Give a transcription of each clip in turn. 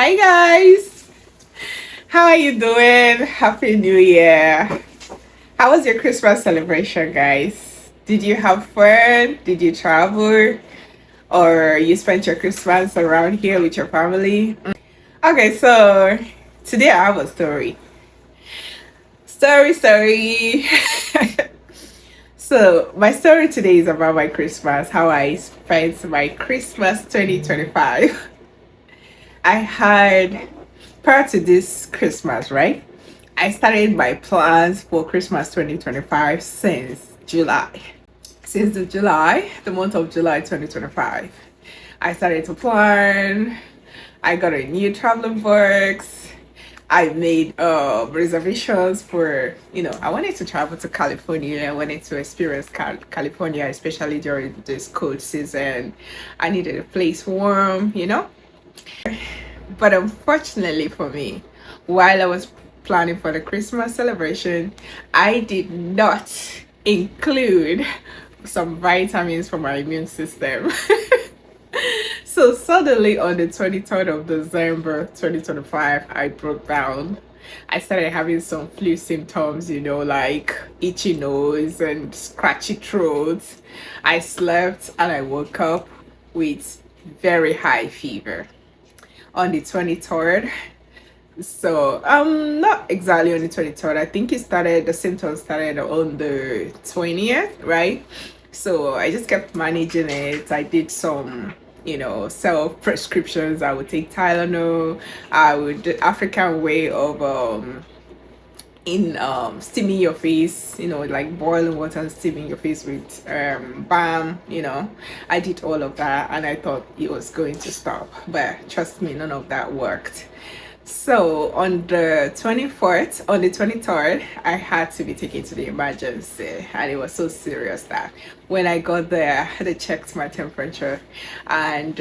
Hi guys, how are you doing? Happy New Year. How was your Christmas celebration, guys? Did you have fun? Did you travel? Or you spent your Christmas around here with your family? Okay, so today I have a story. Story. So, my story today is about my Christmas, how I spent my Christmas 2025. I had, prior to this Christmas, right? I started my plans for Christmas 2025 since July. Since the month of July 2025, I started to plan. I got a new traveling box. I made reservations for, I wanted to travel to California. I wanted to experience California, especially during this cold season. I needed a place warm. But unfortunately for me, while I was planning for the Christmas celebration, I did not include some vitamins for my immune system. So suddenly on the 23rd of December 2025, I broke down. I started having some flu symptoms, like itchy nose and scratchy throat. I slept and I woke up with very high fever on the 23rd. So not exactly on the 23rd. I think the symptoms started on the 20th, right? So I just kept managing it. I did some self prescriptions. I would take Tylenol. I would the African way of in steaming your face, like boiling water and steaming your face with balm. I did all of that and I thought it was going to stop, but trust me, none of that worked. So on the 24th, on the 23rd, I had to be taken to the emergency, and it was so serious that when I got there, they checked my temperature, and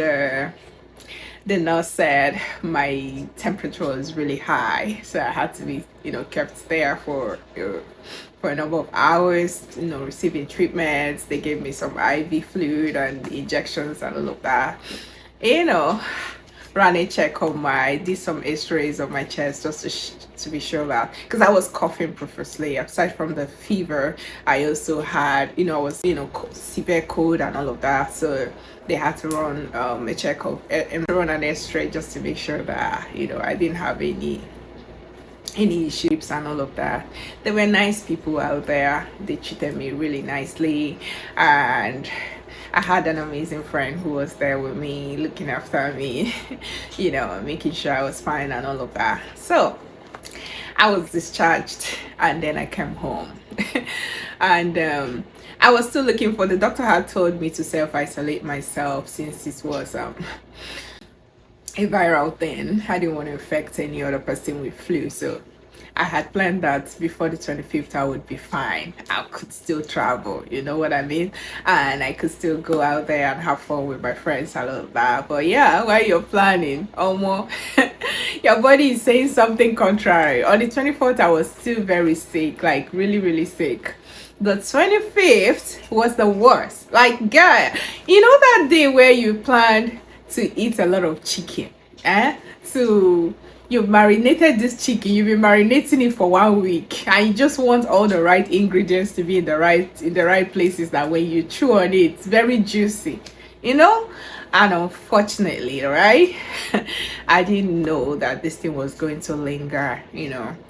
the nurse said my temperature was really high, so I had to be, kept there for a number of hours, receiving treatments. They gave me some IV fluid and injections and all of that. Ran a check on did some x-rays of my chest just to be sure that, because I was coughing profusely. Aside from the fever, I also had, I was, severe cold and all of that. So they had to run a check of and run an x-ray just to make sure that, I didn't have any issues and all of that. There were nice people out there. They treated me really nicely, and I had an amazing friend who was there with me, looking after me, making sure I was fine and all of that. So I was discharged and then I came home. And I was still looking for, the doctor had told me to self-isolate myself since it was a viral thing. I didn't want to infect any other person with flu. So I had planned that before the 25th I would be fine. I could still travel, you know what I mean? And I could still go out there and have fun with my friends and all of that. But yeah, while you're planning, almost your body is saying something contrary. On the 24th, I was still very sick, like really, really sick. The 25th was the worst. Like, girl, that day where you planned to eat a lot of chicken, you've marinated this chicken, you've been marinating it for 1 week, and you just want all the right ingredients to be in the right places, that when you chew on it, it's very juicy, and unfortunately, right, I didn't know that this thing was going to linger.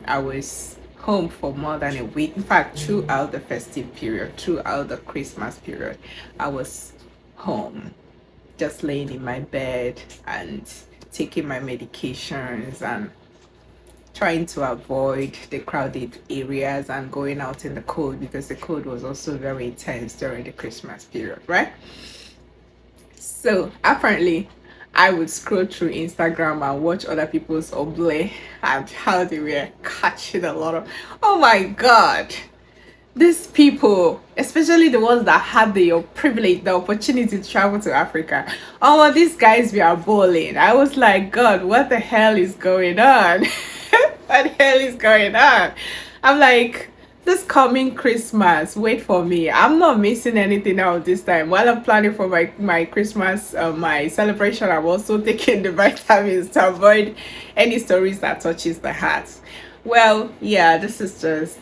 I was home for more than a week. In fact, throughout the festive period, throughout the Christmas period, I was home, just laying in my bed and taking my medications and trying to avoid the crowded areas and going out in the cold, because the cold was also very intense during the Christmas period, right? So apparently I would scroll through Instagram and watch other people's oblate and how they were catching a lot of, oh my god, these people, especially the ones that had the privilege, the opportunity to travel to Africa. Oh, these guys were bowling. I was like, God, what the hell is going on? What the hell is going on? I'm like, this coming Christmas, wait for me. I'm not missing anything out this time. While I'm planning for my Christmas, my celebration, I'm also taking the vitamins to avoid any stories that touches the heart. Well, yeah, this is just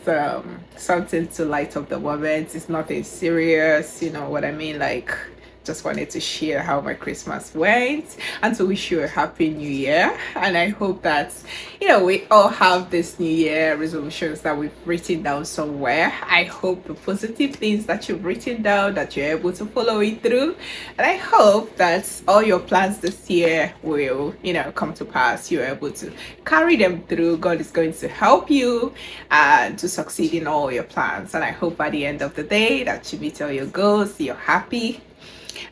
something to light up the moment. It's nothing serious, you know what I mean? Like, just wanted to share how my Christmas went and to wish you a happy new year. And I hope that, we all have this new year resolutions that we've written down somewhere. I hope the positive things that you've written down, that you're able to follow it through. And I hope that all your plans this year will, come to pass. You're able to carry them through. God is going to help you to succeed in all your plans. And I hope by the end of the day that you meet all your goals, you're happy.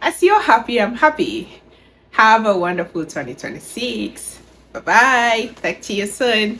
As you're happy, I'm happy. Have a wonderful 2026. Bye bye. Talk to you soon.